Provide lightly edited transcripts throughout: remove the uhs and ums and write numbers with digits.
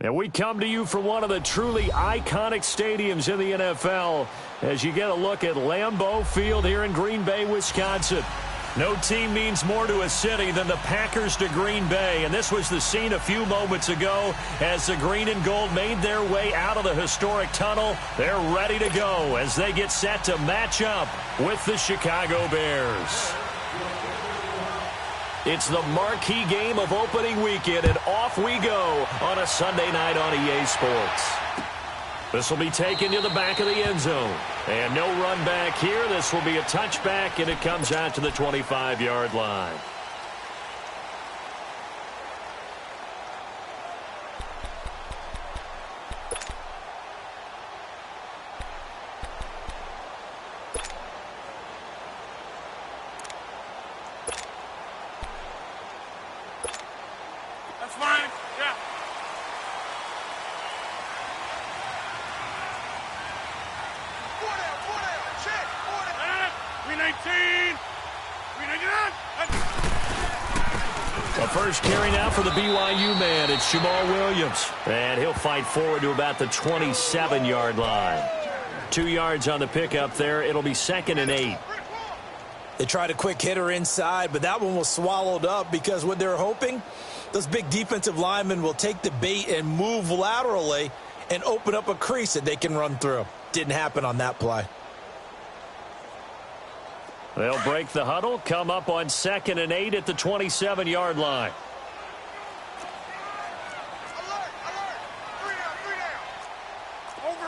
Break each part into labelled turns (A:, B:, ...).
A: And we come to you from one of the truly iconic stadiums in the NFL as you get a look at Lambeau Field here in Green Bay, Wisconsin. No team means more to a city than the Packers to Green Bay, and this was the scene a few moments ago as the green and gold made their way out of the historic tunnel. They're ready to go as they get set to match up with the Chicago Bears. It's the marquee game of opening weekend, and off we go on a Sunday night on EA Sports. This will be taken to the back of the end zone. And no run back here. This will be a touchback, and it comes out to the 25-yard line.
B: The
A: first carry now for the BYU man. It's Jamal Williams. And he'll fight forward to about the 27-yard line. 2 yards on the pickup there. It'll be 2nd and 8.
B: They tried a quick hitter inside, but that one was swallowed up because what they're hoping, those big defensive linemen will take the bait and move laterally and open up a crease that they can run through. Didn't happen on that play.
A: They'll break the huddle, come up on 2nd and 8 at the 27-yard line.
C: Alert, alert. 3 down. Over.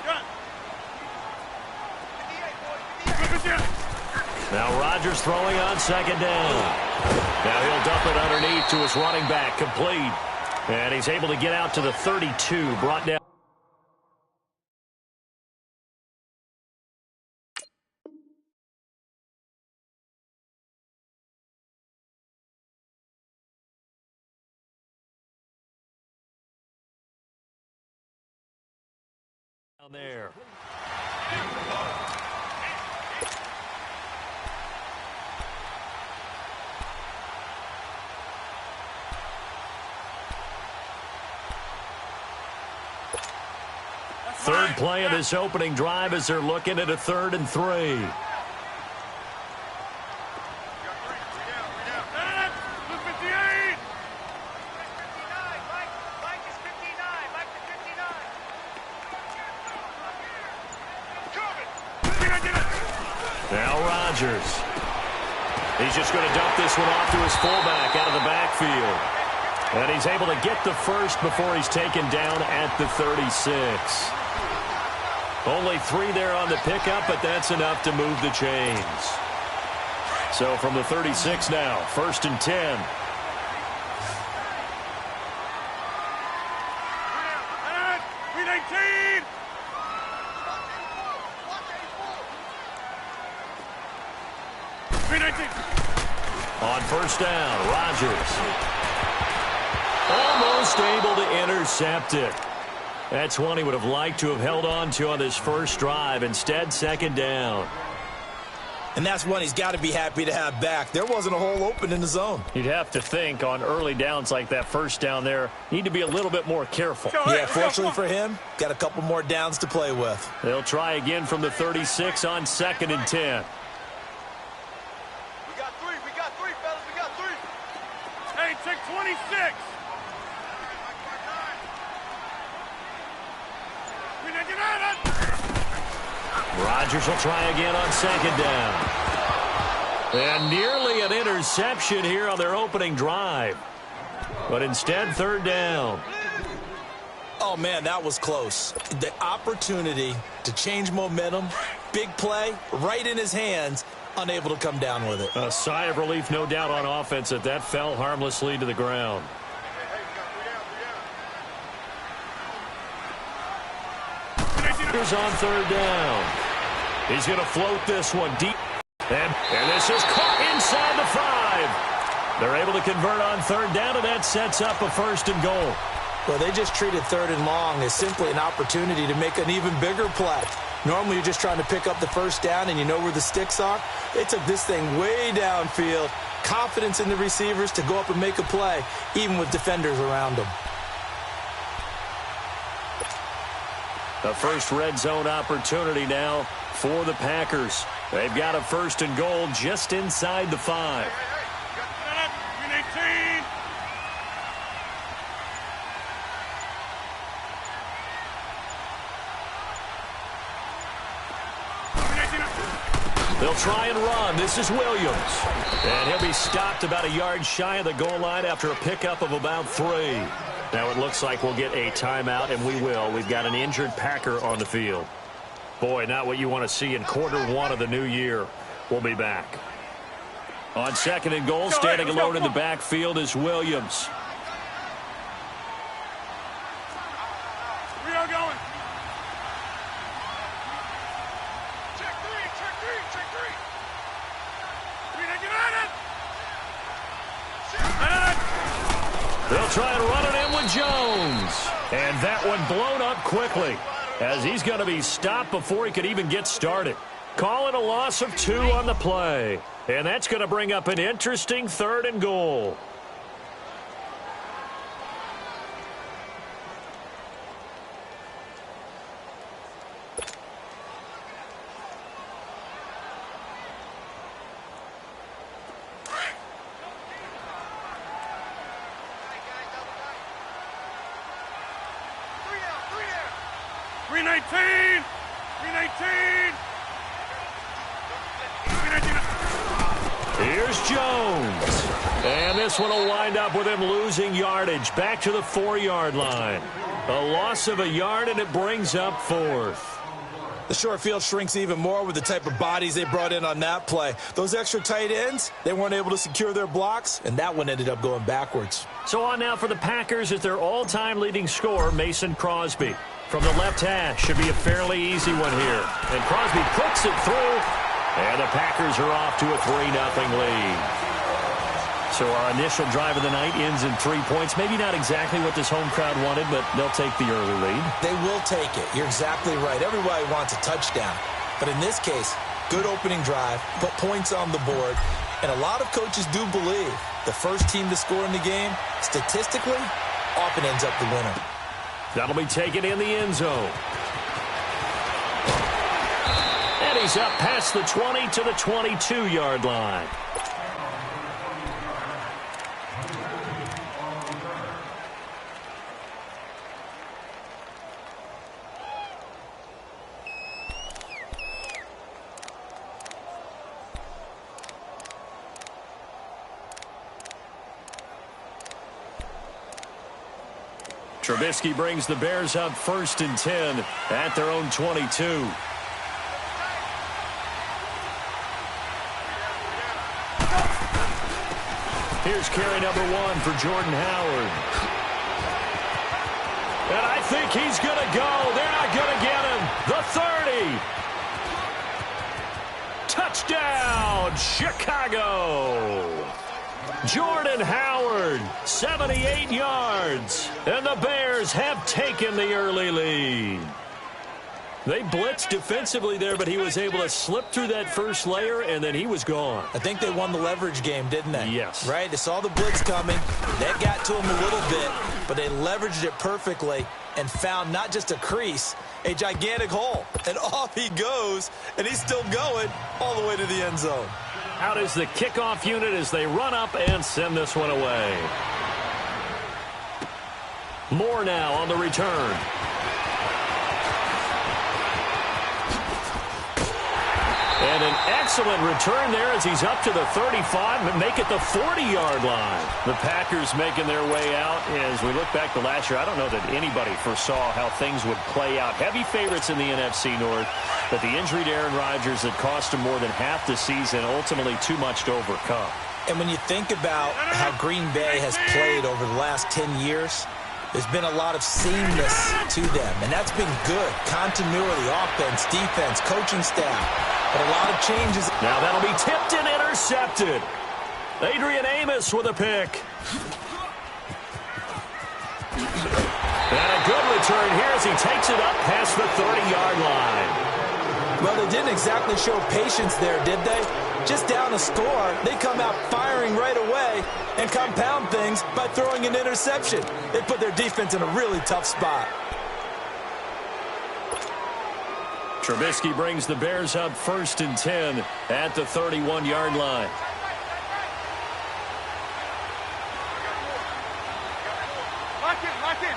C: Done. 58, boys, 58.
A: Now Rodgers throwing on 2nd down. Now he'll dump it underneath to his running back, complete. And he's able to get out to the 32, brought down. There. Third play of this opening drive as they're looking at a 3rd and 3. Now Rodgers. He's just going to dump this one off to his fullback out of the backfield. And he's able to get the first before he's taken down at the 36. Only 3 there on the pickup, but that's enough to move the chains. So from the 36 now, 1st and 10. On 1st down, Rodgers. Almost able to intercept it. That's one he would have liked to have held on to on this first drive. Instead, 2nd down.
B: And that's one he's got to be happy to have back. There wasn't a hole open in the zone.
A: You'd have to think on early downs like that 1st down there, need to be a little bit more careful.
B: Yeah, fortunately for him, got a couple more downs to play with.
A: They'll try again from the 36 on 2nd and 10.
C: Take 26.
A: Rodgers will try again on 2nd down. And nearly an interception here on their opening drive. But instead, 3rd down.
B: Oh, man, that was close. The opportunity to change momentum, big play, right in his hands, unable to come down with it.
A: A sigh of relief, no doubt, on offense that that fell harmlessly to the ground. Here's on 3rd down. He's going to float this one deep. And this is caught inside the 5. They're able to convert on 3rd down, and that sets up a 1st and goal.
B: Well, they just treated 3rd and long as simply an opportunity to make an even bigger play. Normally you're just trying to pick up the first down and you know where the sticks are. They took this thing way downfield. Confidence in the receivers to go up and make a play, even with defenders around them.
A: The first red zone opportunity now for the Packers. They've got a 1st and goal just inside the 5.
C: Green 18.
A: They'll try and run. This is Williams. And he'll be stopped about a yard shy of the goal line after a pickup of about 3. Now it looks like we'll get a timeout, and we will. We've got an injured Packer on the field. Boy, not what you want to see in quarter 1 of the new year. We'll be back. On 2nd and goal, standing alone in the backfield is Williams.
C: Rio going. Check 3, check 3, check 3. Green, get at it.
A: They'll try and run it in with Jones. And that one blown up quickly, as he's going to be stopped before he could even get started. Call it a loss of 2 on the play. And that's going to bring up an interesting 3rd and goal.
C: Green 18. Green 18.
A: Here's Jones. And this one will wind up with him losing yardage back to the 4-yard line. A loss of a yard, and it brings up 4th.
B: The short field shrinks even more with the type of bodies they brought in on that play. Those extra tight ends, they weren't able to secure their blocks, and that one ended up going backwards.
A: So on now for the Packers is their all-time leading scorer, Mason Crosby. From the left hash, should be a fairly easy one here. And Crosby puts it through, and the Packers are off to a 3-0 lead. So our initial drive of the night ends in 3 points. Maybe not exactly what this home crowd wanted, but they'll take the early lead.
B: They will take it. You're exactly right. Everybody wants a touchdown. But in this case, good opening drive, put points on the board, and a lot of coaches do believe the first team to score in the game, statistically, often ends up the winner.
A: That'll be taken in the end zone. And he's up past the 20 to the 22-yard line. Trubisky brings the Bears up 1st and 10 at their own 22. Here's carry number 1 for Jordan Howard. And I think he's going to go. They're not going to get him. The 30. Touchdown, Chicago. Jordan Howard, 78 yards, and the Bears have taken the early lead. They blitzed defensively there, but he was able to slip through that first layer, and then he was gone.
B: I think they won the leverage game, didn't they?
A: Yes.
B: Right? They saw the blitz coming. That got to him a little bit, but they leveraged it perfectly and found not just a crease, a gigantic hole. And off he goes, and he's still going all the way to the end zone.
A: Out is the kickoff unit as they run up and send this one away. Moore now on the return. And an excellent return there as he's up to the 35 and make it the 40-yard line. The Packers making their way out. As we look back to last year, I don't know that anybody foresaw how things would play out. Heavy favorites in the NFC North, but the injury to Aaron Rodgers that cost him more than half the season, ultimately too much to overcome.
B: And when you think about how Green Bay has played over the last 10 years, there's been a lot of sameness to them, and that's been good. Continuity, offense, defense, coaching staff. But a lot of changes.
A: Now that'll be tipped and intercepted. Adrian Amos with a pick. And a good return here as he takes it up past the 30-yard line.
B: Well, they didn't exactly show patience there, did they? Just down a score, they come out firing right away and compound things by throwing an interception. They put their defense in a really tough spot.
A: Trubisky brings the Bears up 1st and 10 at the 31-yard line.
C: Lock in.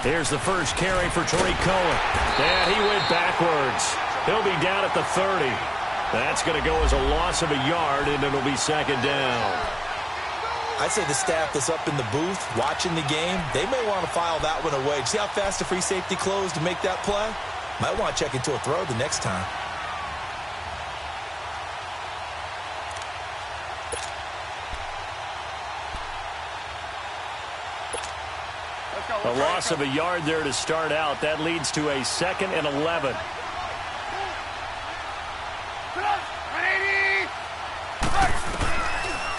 A: Here's the first carry for Tariq Cohen. And he went backwards. He'll be down at the 30. That's going to go as a loss of a yard, and it'll be 2nd down.
B: I'd say the staff that's up in the booth watching the game, they may want to file that one away. See how fast the free safety closed to make that play? Might want to check into a throw the next time.
A: A loss of a yard there to start out. That leads to a 2nd and 11.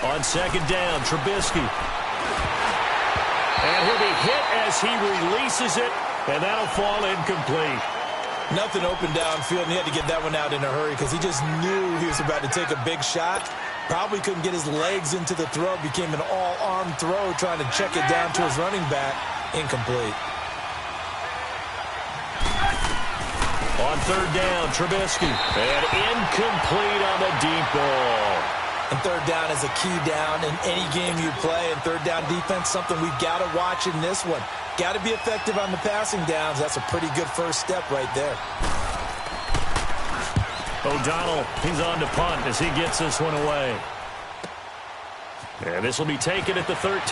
A: On 2nd down, Trubisky. And he'll be hit as he releases it, and that'll fall incomplete.
B: Nothing open downfield, and he had to get that one out in a hurry because he just knew he was about to take a big shot. Probably couldn't get his legs into the throw. Became an all-arm throw trying to check it down to his running back. Incomplete.
A: On 3rd down, Trubisky. And incomplete on the deep ball.
B: And 3rd down is a key down in any game you play. And 3rd down defense, something we've got to watch in this one. Got to be effective on the passing downs. That's a pretty good first step right there.
A: O'Donnell, he's on to punt as he gets this one away. And this will be taken at the 13.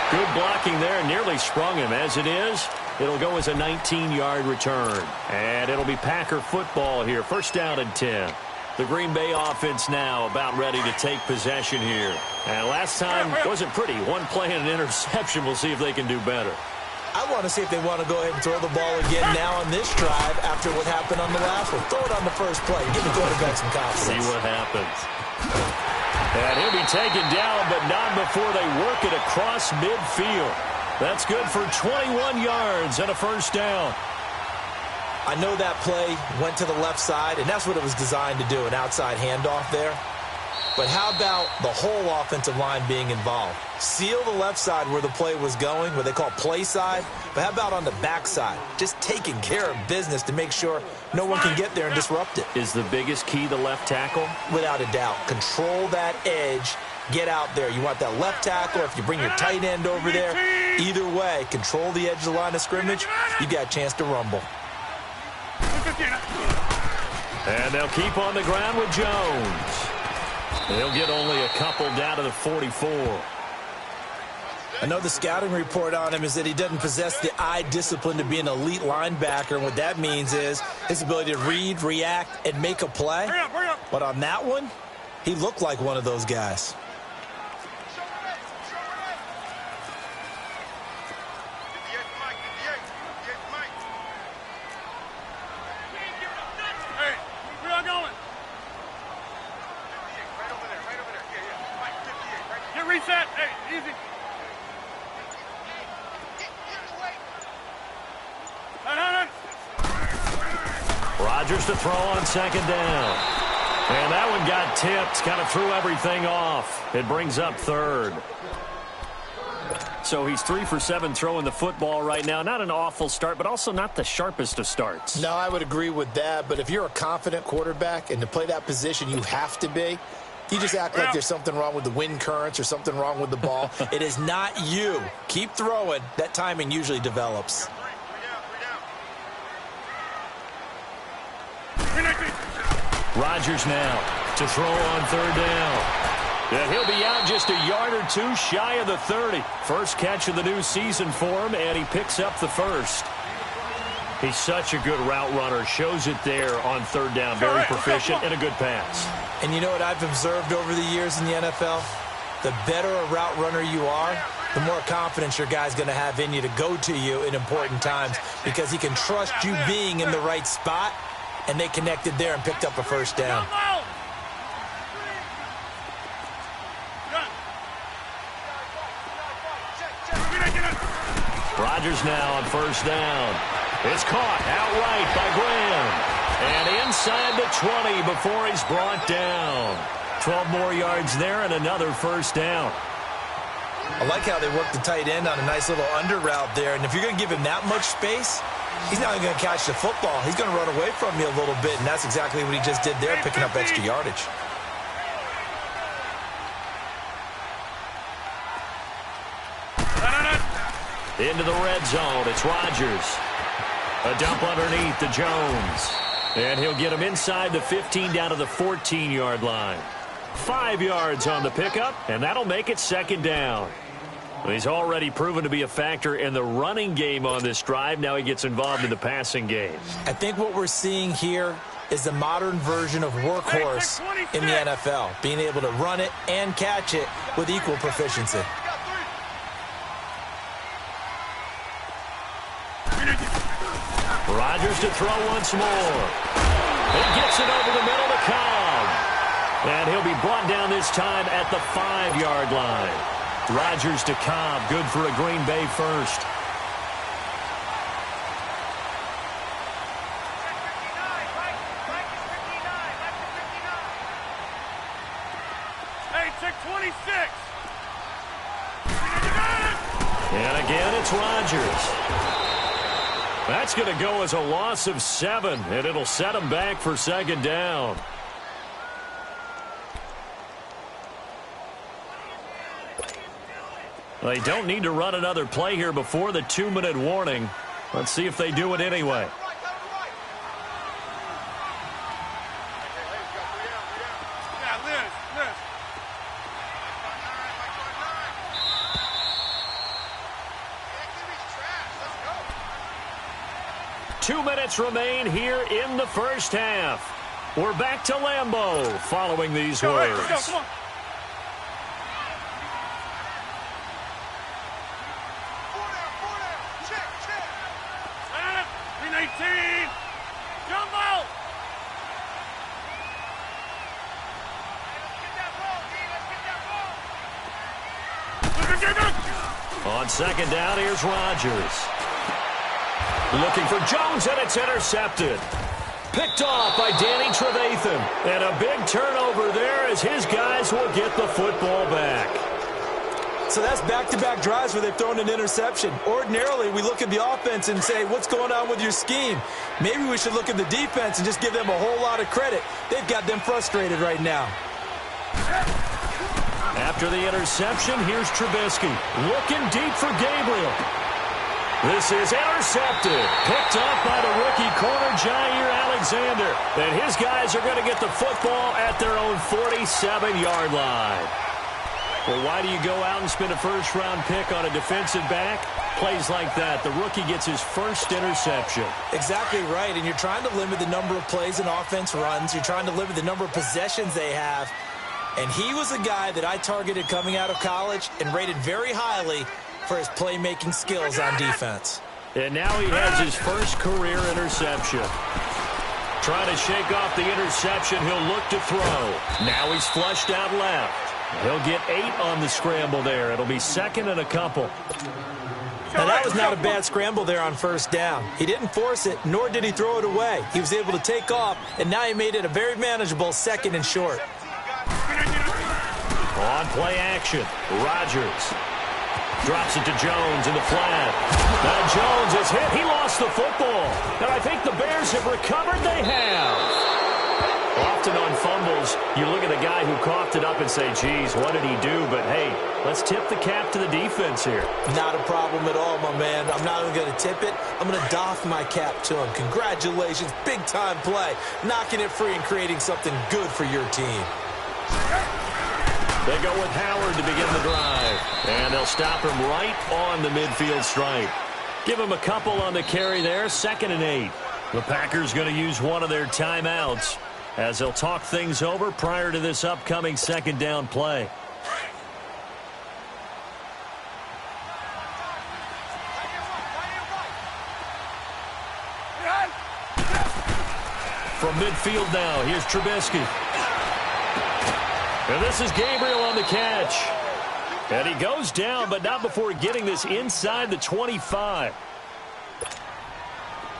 A: Good blocking there, nearly sprung him. As it is, it'll go as a 19-yard return. And it'll be Packer football here. 1st down and 10. The Green Bay offense now about ready to take possession here. And last time wasn't pretty. One play and an interception. We'll see if they can do better.
B: I want to see if they want to go ahead and throw the ball again now on this drive after what happened on the last one. Throw it on the first play. Give the quarterback some confidence.
A: See what happens. And he'll be taken down, but not before they work it across midfield. That's good for 21 yards and a 1st down.
B: I know that play went to the left side, and that's what it was designed to do, an outside handoff there. But how about the whole offensive line being involved? Seal the left side where the play was going, what they call play side. But how about on the back side? Just taking care of business to make sure no one can get there and disrupt it.
A: Is the biggest key the left tackle?
B: Without a doubt. Control that edge. Get out there. You want that left tackle, if you bring your tight end over there. Either way, control the edge of the line of scrimmage. You got a chance to rumble.
A: And they'll keep on the ground with Jones. They'll get only a couple down to the 44.
B: I know the scouting report on him is that he doesn't possess the eye discipline to be an elite linebacker. And what that means is his ability to read, react, and make a play. But on that one, he looked like one of those guys.
C: Reset. Hey, easy.
A: Rodgers to throw on 2nd down. And that one got tipped. Kind of threw everything off. It brings up 3rd. So he's 3 for 7 throwing the football right now. Not an awful start, but also not the sharpest of starts.
B: No, I would agree with that. But if you're a confident quarterback and to play that position, you have to be. You just act like there's something wrong with the wind currents or something wrong with the ball. It is not you. Keep throwing. That timing usually develops.
A: Rodgers now to throw on 3rd down. And he'll be out just a yard or two shy of the 30. First catch of the new season for him, and he picks up the 1st. He's such a good route runner. Shows it there on 3rd down. Very proficient and a good pass.
B: And you know what I've observed over the years in the NFL? The better a route runner you are, the more confidence your guy's going to have in you to go to you in important times because he can trust you being in the right spot, and they connected there and picked up a 1st down.
A: Rodgers now on first down. It's caught outright by Graham. And inside the 20 before he's brought down. 12 more yards there and another first down.
B: I like how they work the tight end on a nice little under route there. And if you're going to give him that much space, he's not going to catch the football. He's going to run away from you a little bit, and that's exactly what he just did there, picking up extra yardage.
A: Into the red zone. It's Rodgers. A dump underneath to Jones. And he'll get him inside the 15 down to the 14-yard line. 5 yards on the pickup, and that'll make it second down. He's already proven to be a factor in the running game on this drive. Now he gets involved in the passing game.
B: I think what we're seeing here is the modern version of workhorse in the NFL, being able to run it and catch it with equal proficiency.
A: Rodgers to throw once more. He gets it over the middle to Cobb. And he'll be brought down this time at the 5-yard line. Rodgers to Cobb, good for a Green Bay first.
C: Hey, check 26.
A: And again, it's Rodgers. That's going to go as a loss of 7, and it'll set him back for second down. They don't need to run another play here before the 2-minute warning. Let's see if they do it anyway.
C: Yeah, Liz.
A: 2 minutes remain here in the first half. We're back to Lambeau following these words.
C: Let's go, come on. Check. 319. Jumbo. Let's get that ball,
A: On second down, here's Rodgers. Looking for Jones, and it's intercepted. Picked off by Danny Trevathan. And a big turnover there as his guys will get the football back.
B: So that's back-to-back drives where they've thrown an interception. Ordinarily, we look at the offense and say, what's going on with your scheme? Maybe we should look at the defense and just give them a whole lot of credit. They've got them frustrated right now.
A: After the interception, here's Trubisky. Looking deep for Gabriel. This is intercepted. Picked up by the rookie corner, Jair Alexander. And his guys are going to get the football at their own 47-yard line. Well, why do you go out and spend a first-round pick on a defensive back? Plays like that. The rookie gets his first interception.
B: Exactly right, and you're trying to limit the number of plays an offense runs. You're trying to limit the number of possessions they have. And he was a guy that I targeted coming out of college and rated very highly for his playmaking skills on defense.
A: And now he has his first career interception. Trying to shake off the interception, he'll look to throw. Now he's flushed out left. He'll get 8 on the scramble there. It'll be second and a couple.
B: Now, that was not a bad scramble there on first down. He didn't force it, nor did he throw it away. He was able to take off, and now he made it a very manageable second and short.
A: On play action, Rodgers drops it to Jones in the flat. Now Jones is hit. He lost the football. And I think the Bears have recovered. They have. Often on fumbles, you look at the guy who coughed it up and say, geez, what did he do? But, hey, let's tip the cap to the defense here.
B: Not a problem at all, my man. I'm not even going to tip it. I'm going to doff my cap to him. Congratulations. Big-time play. Knocking it free and creating something good for your team.
A: They go with Howard to begin the drive. And they'll stop him right on the midfield stripe. Give him a couple on the carry there. 2nd and 8. The Packers going to use one of their timeouts as they'll talk things over prior to this upcoming second down play. From midfield now, here's Trubisky. And this is Gabriel on the catch. And he goes down, but not before getting this inside the 25.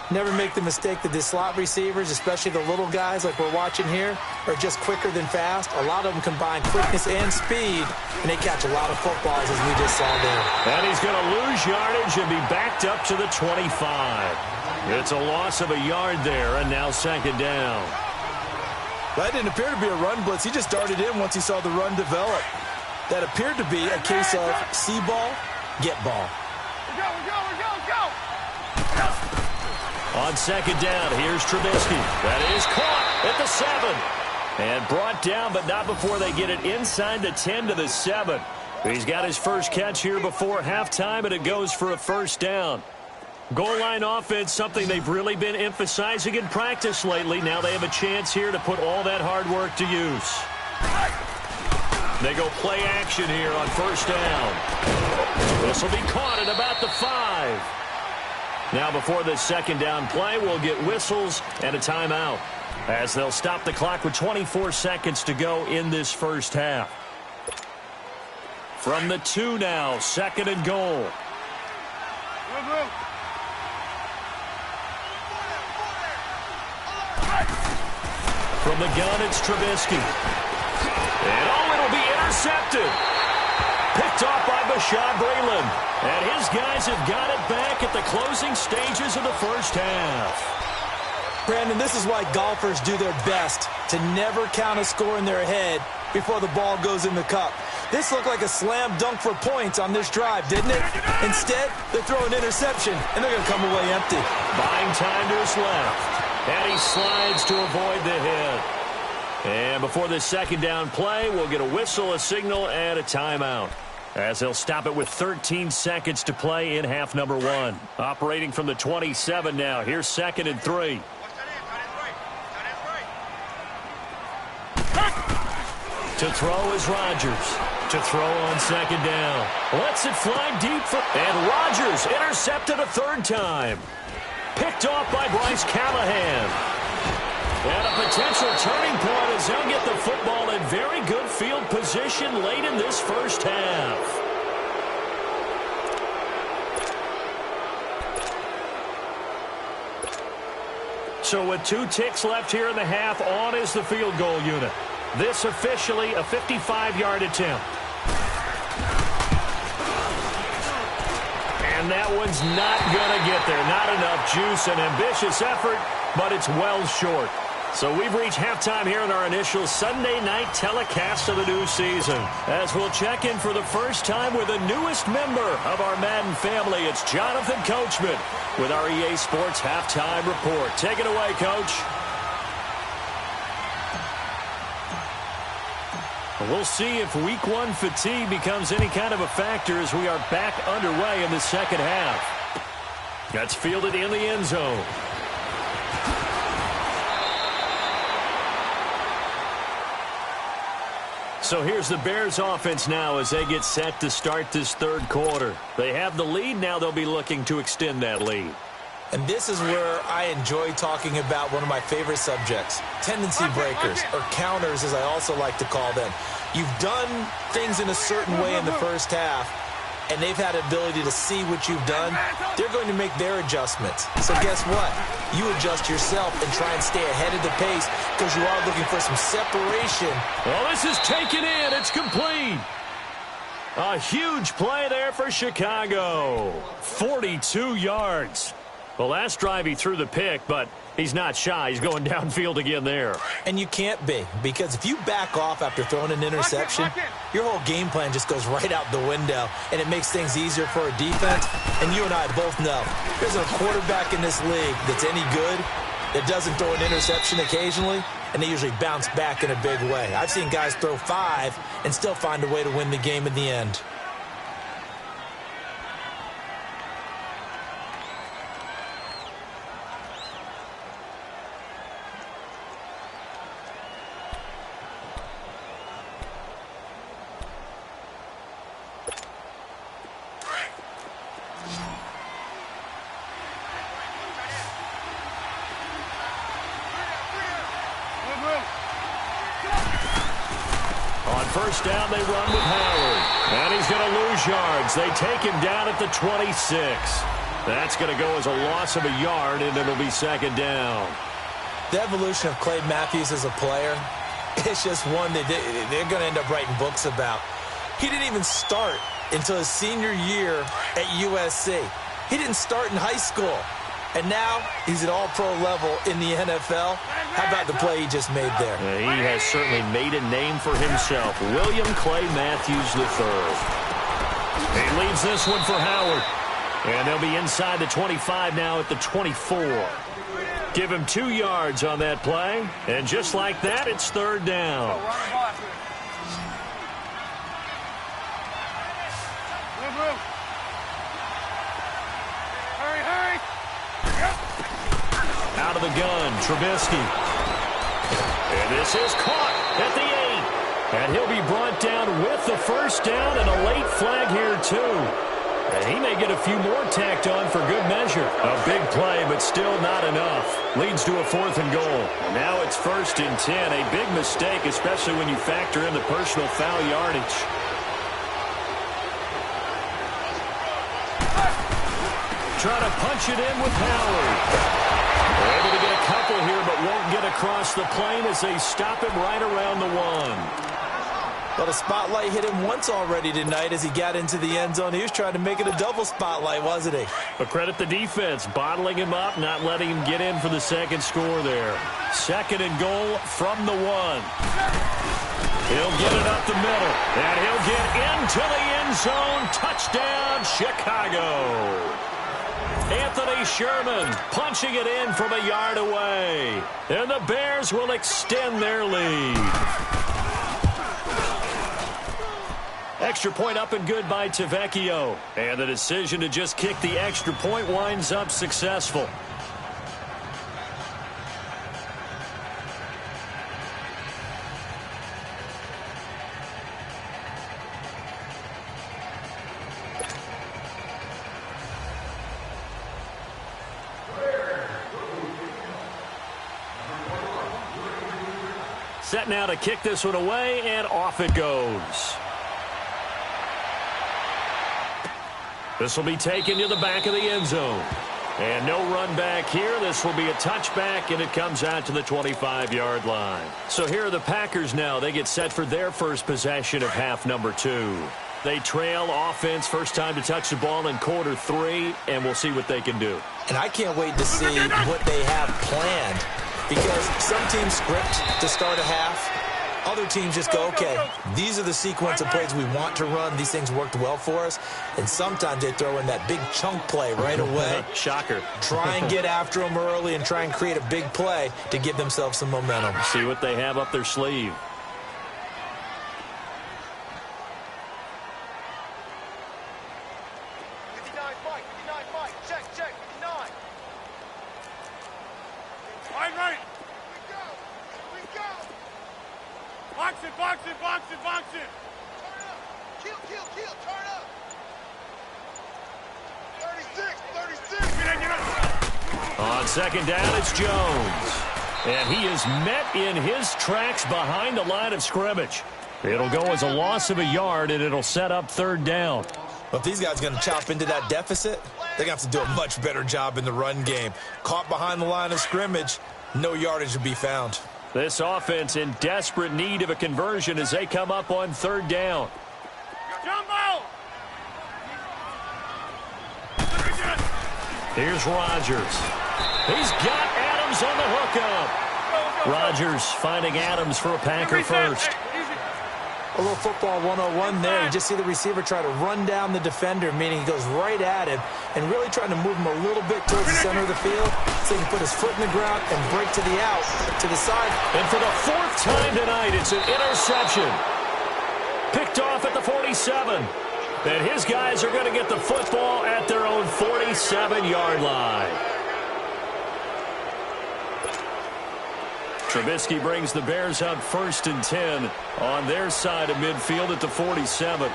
B: Never make the mistake that the slot receivers, especially the little guys like we're watching here, are just quicker than fast. A lot of them combine quickness and speed, and they catch a lot of footballs, as we just saw there.
A: And he's going to lose yardage and be backed up to the 25. It's a loss of a yard there, and now second down.
B: That didn't appear to be a run blitz. He just darted in once he saw the run develop. That appeared to be a case of see ball, get ball.
C: Go, go, go, go!
A: On second down, here's Trubisky. That is caught at the 7. And brought down, but not before they get it inside the 10 to the 7. He's got his first catch here before halftime, and it goes for a first down. Goal line offense, something they've really been emphasizing in practice lately. Now they have a chance here to put all that hard work to use. They go play action here on first down. This will be caught at about the 5. Now before this second down play, we'll get whistles and a timeout, as they'll stop the clock with 24 seconds to go in this first half. From the 2 now, second and goal. From the gun, it's Trubisky. And it'll be intercepted. Picked off by Bashaud Breeland. And his guys have got it back at the closing stages of the first half.
B: Brandon, this is why golfers do their best to never count a score in their head before the ball goes in the cup. This looked like a slam dunk for points on this drive, didn't it? Instead, they throw an interception, and they're going to come away empty.
A: Buying time to his left. And he slides to avoid the hit. And before this second down play, we'll get a whistle, a signal, and a timeout, as they'll stop it with 13 seconds to play in half number 1. Operating from the 27 now. Here's second and 3. To throw is Rodgers. To throw on second down. Lets it fly deep. And Rodgers intercepted a third time. Picked off by Bryce Callahan. And a potential turning point as they'll get the football in very good field position late in this first half. So with 2 ticks left here in the half, on is the field goal unit. This officially a 55-yard attempt. And that one's not going to get there. Not enough juice. An ambitious effort, but it's well short. So we've reached halftime here in our initial Sunday night telecast of the new season. As we'll check in for the first time with the newest member of our Madden family, it's Jonathan Coachman with our EA Sports Halftime Report. Take it away, Coach. We'll see if Week 1 fatigue becomes any kind of a factor as we are back underway in the second half. That's fielded in the end zone. So here's the Bears offense now as they get set to start this third quarter. They have the lead. Now they'll be looking to extend that lead.
B: And this is where I enjoy talking about one of my favorite subjects, tendency breakers, or counters as I also like to call them. You've done things in a certain way in the first half, and they've had the ability to see what you've done. They're going to make their adjustments. So guess what? You adjust yourself and try and stay ahead of the pace because you are looking for some separation.
A: Well, this is taken in. It's complete. A huge play there for Chicago. 42 yards. Well, last drive he threw the pick, but he's not shy. He's going downfield again there.
B: And you can't be, because if you back off after throwing an interception, your whole game plan just goes right out the window, and it makes things easier for a defense. And you and I both know there's a quarterback in this league that's any good that doesn't throw an interception occasionally, and they usually bounce back in a big way. I've seen guys throw 5 and still find a way to win the game in the end.
A: On first down, they run with Howard. And he's going to lose yards. They take him down at the 26. That's going to go as a loss of a yard, and it'll be second down.
B: The evolution of Clay Matthews as a player, it's just one that they're going to end up writing books about. He didn't even start until his senior year at USC. He didn't start in high school. And now he's at all-pro level in the NFL. How about the play he just made there?
A: He has certainly made a name for himself. William Clay Matthews III. He leads this one for Howard. And they'll be inside the 25 now at the 24. Give him 2 yards on that play. And just like that, it's third down. Out of the gun, Trubisky. And this is caught at the 8. And he'll be brought down with the first down and a late flag here, too. And he may get a few more tacked on for good measure. A big play, but still not enough. Leads to a 4th and goal. Now it's 1st and 10. A big mistake, especially when you factor in the personal foul yardage. Trying to punch it in with Howard. They're able to get a couple here, but won't get across the plane as they stop him right around the 1.
B: Well, the spotlight hit him once already tonight as he got into the end zone. He was trying to make it a double spotlight, wasn't he?
A: But credit the defense, bottling him up, not letting him get in for the second score there. 2nd and goal from the 1. He'll get it up the middle, and he'll get into the end zone. Touchdown, Chicago. Anthony Sherman punching it in from a yard away. And the Bears will extend their lead. Extra point up and good by Tavecchio. And the decision to just kick the extra point winds up successful. Set now to kick this one away, and off it goes. This will be taken to the back of the end zone. And no run back here. This will be a touchback, and it comes out to the 25-yard line. So here are the Packers now. They get set for their first possession of half number 2. They trail offense, first time to touch the ball in quarter 3, and we'll see what they can do.
B: And I can't wait to see what they have planned. Because some teams script to start a half. Other teams just go, okay, these are the sequence of plays we want to run. These things worked well for us. And sometimes they throw in that big chunk play right away.
A: Shocker.
B: Try and get after them early and try and create a big play to give themselves some momentum.
A: See what they have up their sleeve.
C: Box it. Turn up. Kill. Turn up. 36.
A: On second down, it's Jones. And he is met in his tracks behind the line of scrimmage. It'll go as a loss of a yard, and it'll set up third down.
B: Well, if these guys are going to chop into that deficit, they're going to have to do a much better job in the run game. Caught behind the line of scrimmage, no yardage to be found.
A: This offense in desperate need of a conversion as they come up on third down.
C: Jumbo!
A: Here's Rodgers. He's got Adams on the hookup. Rodgers finding Adams for a Packer first.
B: A little football 101 there. You just see the receiver try to run down the defender, meaning he goes right at him and really trying to move him a little bit towards the center of the field so he can put his foot in the ground and break to the out, to the side.
A: And for the 4th time tonight, it's an interception. Picked off at the 47. And his guys are going to get the football at their own 47-yard line. Trubisky brings the Bears out 1st and 10 on their side of midfield at the 47.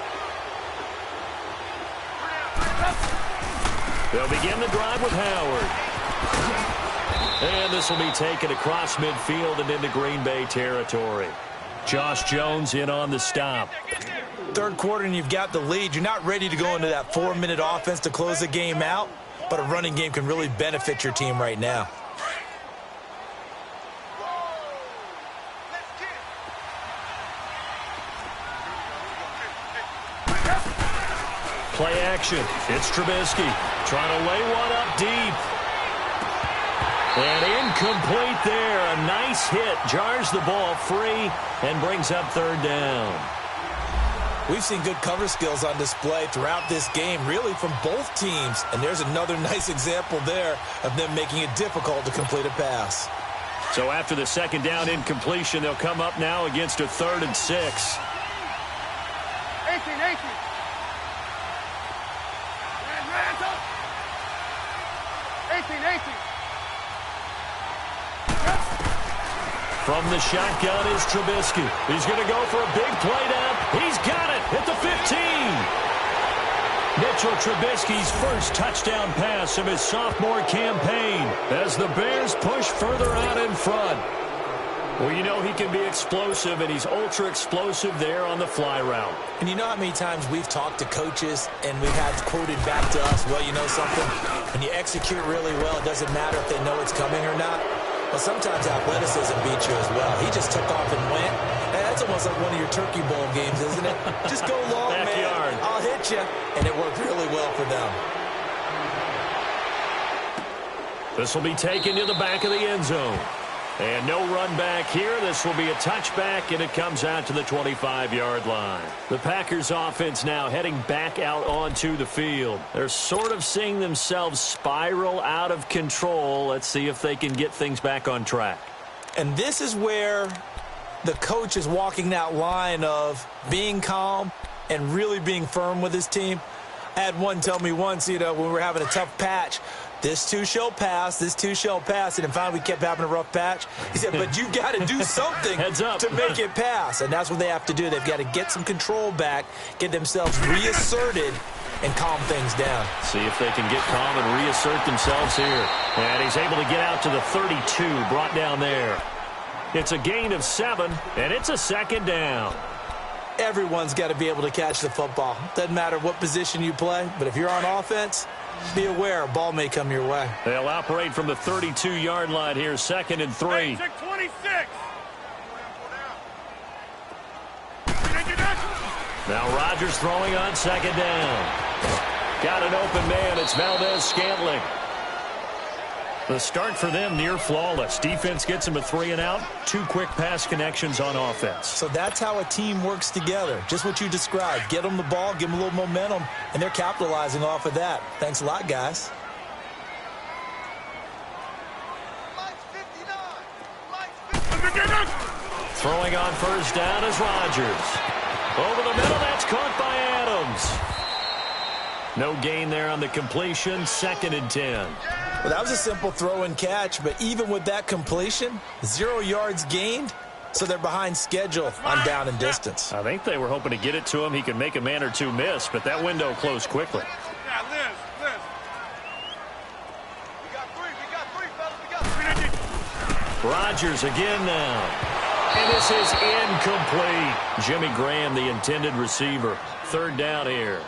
A: They'll begin the drive with Howard. And this will be taken across midfield and into Green Bay territory. Josh Jones in on the stop.
B: Third quarter and you've got the lead. You're not ready to go into that 4-minute offense to close the game out, but a running game can really benefit your team right now.
A: Play action. It's Trubisky trying to lay one up deep. And incomplete there. A nice hit. Jars the ball free and brings up third down.
B: We've seen good cover skills on display throughout this game, really from both teams. And there's another nice example there of them making it difficult to complete a pass.
A: So after the second down incompletion, they'll come up now against a 3rd and 6.
C: 18.
A: From the shotgun is Trubisky. He's going to go for a big play down. He's got it at the 15. Mitchell Trubisky's first touchdown pass of his sophomore campaign as the Bears push further out in front. Well, you know he can be explosive, and he's ultra-explosive there on the fly route.
B: And you know how many times we've talked to coaches and we've had quoted back to us, well, you know something? When you execute really well, it doesn't matter if they know it's coming or not. Well, sometimes athleticism beats you as well. He just took off and went. And that's almost like one of your Turkey Bowl games, isn't it? Just go long,
A: Backyard.
B: man. I'll hit you. And it worked really well for them.
A: This will be taken to the back of the end zone. And no run back here. This will be a touchback, and it comes out to the 25-yard line. The Packers offense now heading back out onto the field. They're sort of seeing themselves spiral out of control. Let's see if they can get things back on track.
B: And this is where the coach is walking that line of being calm and really being firm with his team. I had one tell me once, you know, when we were having a tough patch, this too shall pass, this too shall pass. And finally we kept having a rough patch. He said, but you got to do something to make it pass. And that's what they have to do. They've got to get some control back, get themselves reasserted, and calm things down.
A: See if they can get calm and reassert themselves here. And he's able to get out to the 32, brought down there. It's a gain of 7, and it's a second down.
B: Everyone's got to be able to catch the football. Doesn't matter what position you play, but if you're on offense, be aware a ball may come your way.
A: They'll operate from the 32-yard line here, 2nd and 3.
C: 26.
A: Now Rodgers throwing on 2nd down. Got an open man. It's Valdez-Scantling. The start for them near flawless. Defense gets them a 3-and-out. 2 quick pass connections on offense.
B: So that's how a team works together. Just what you described. Get them the ball, give them a little momentum, and they're capitalizing off of that. Thanks a lot, guys.
A: Throwing on first down is Rodgers. Over the middle, that's caught by Adams. No gain there on the completion, 2nd and 10.
B: Well, that was a simple throw and catch, but even with that completion, 0 yards gained, so they're behind schedule on down and distance.
A: I think they were hoping to get it to him. He could make a man or two miss, but that window closed quickly.
C: Yeah, Liz. We got three, fellas.
A: Rodgers again now. And this is incomplete. Jimmy Graham, the intended receiver. 3rd down here.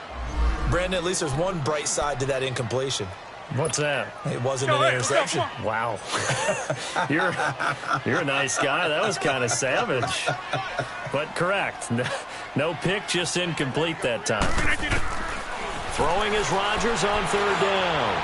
B: Brandon, at least there's one bright side to that incompletion.
A: What's that?
B: It wasn't an interception.
A: Wow. You're a nice guy. That was kind of savage. But correct. No pick, just incomplete that time. Throwing is Rodgers on 3rd down.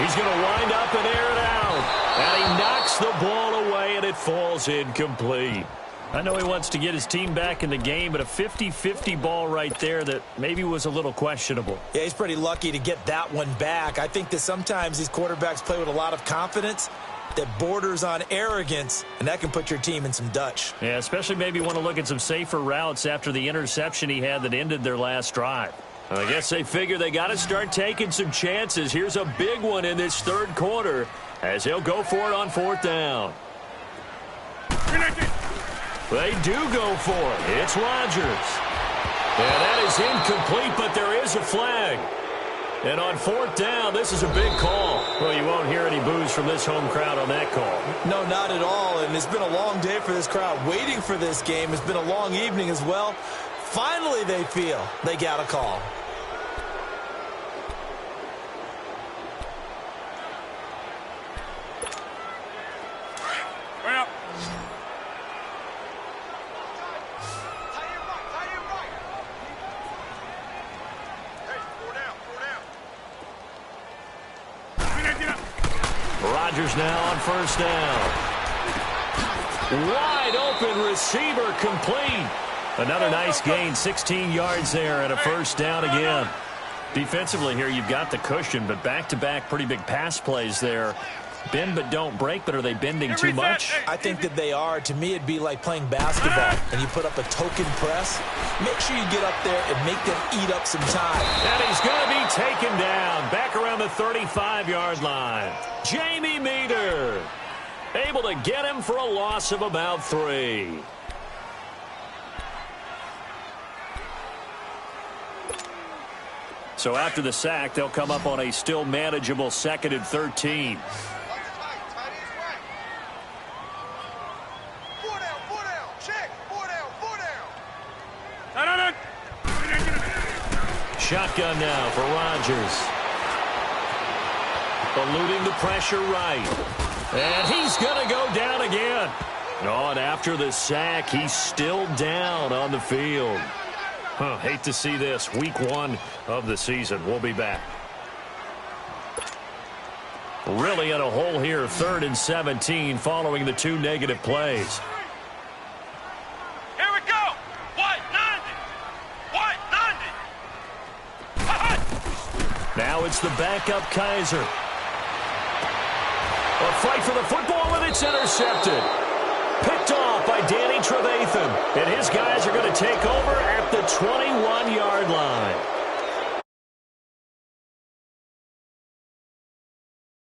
A: He's going to wind up and air it out. And he knocks the ball away, and it falls incomplete. I know he wants to get his team back in the game, but a 50-50 ball right there that maybe was a little questionable.
B: Yeah, he's pretty lucky to get that one back. I think that sometimes these quarterbacks play with a lot of confidence that borders on arrogance, and that can put your team in some Dutch.
A: Yeah, especially maybe want to look at some safer routes after the interception he had that ended their last drive. I guess they figure they got to start taking some chances. Here's a big one in this 3rd quarter as he'll go for it on 4th down. They do go for it. It's Rodgers. And that is incomplete, but there is a flag. And on 4th down, this is a big call. Well, you won't hear any boos from this home crowd on that call.
B: No, not at all. And it's been a long day for this crowd waiting for this game. It's been a long evening as well. Finally, they feel they got a call.
C: Well.
A: Rodgers now on 1st down. Wide open receiver complete. Another nice gain, 16 yards there and a 1st down again. Defensively here, you've got the cushion, but back-to-back pretty big pass plays there. Bend but don't break, but are they bending too much?
B: I think that they are. To me, it'd be like playing basketball, and you put up a token press. Make sure you get up there and make them eat up some time.
A: And he's going to be taken down back around the 35-yard line. Jamie Meter able to get him for a loss of about 3. So after the sack, they'll come up on a still manageable 2nd and 13. Shotgun now for Rodgers. Eluding the pressure right. And he's going to go down again. Oh, and after the sack, he's still down on the field. Hate to see this. Week 1 of the season. We'll be back. Really in a hole here. 3rd and 17 following the 2 negative plays.
C: Here we go. White 90. White 90.
A: Now it's the backup Kaiser. A fight for the football, and it's intercepted. Picked off by Danny Trevathan. And his guys are going to take over at the 21-yard line.